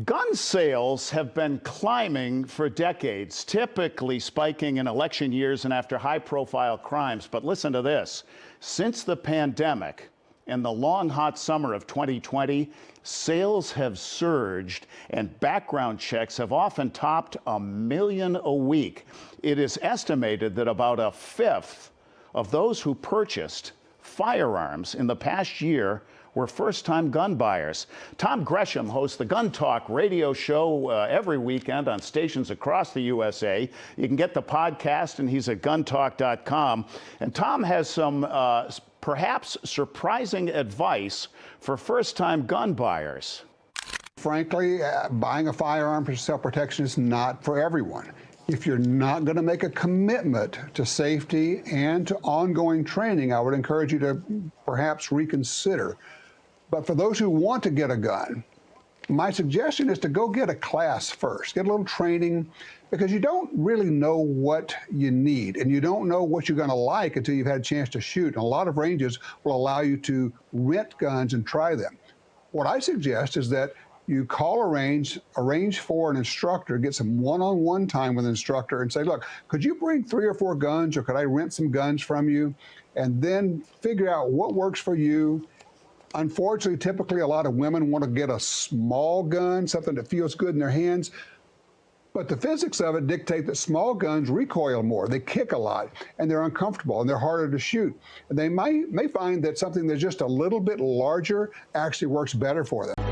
Gun sales have been climbing for decades, typically spiking in election years and after high-profile crimes. But listen to this. Since the pandemic and the long, hot summer of 2020, sales have surged and background checks have often topped 1 million a week. It is estimated that about a fifth of those who purchased firearms in the past year were first-time gun buyers. Tom Gresham hosts the Gun Talk radio show every weekend on stations across the USA. You can get the podcast, and he's at guntalk.com. And Tom has some perhaps surprising advice for first-time gun buyers. Frankly, buying a firearm for self-protection is not for everyone. If you're not going to make a commitment to safety and to ongoing training, I would encourage you to perhaps reconsider. But for those who want to get a gun, my suggestion is to go get a class first, get a little training, because you don't really know what you need, and you don't know what you're going to like until you've had a chance to shoot. And a lot of ranges will allow you to rent guns and try them. What I suggest is that you call a range, arrange for an instructor, get some one-on-one time with an instructor and say, look, could you bring 3 or 4 guns, or could I rent some guns from you? And then figure out what works for you. Unfortunately, typically a lot of women want to get a small gun, something that feels good in their hands. But the physics of it dictate that small guns recoil more. They kick a lot, and they're uncomfortable, and they're harder to shoot. And they may find that something that's just a little bit larger actually works better for them.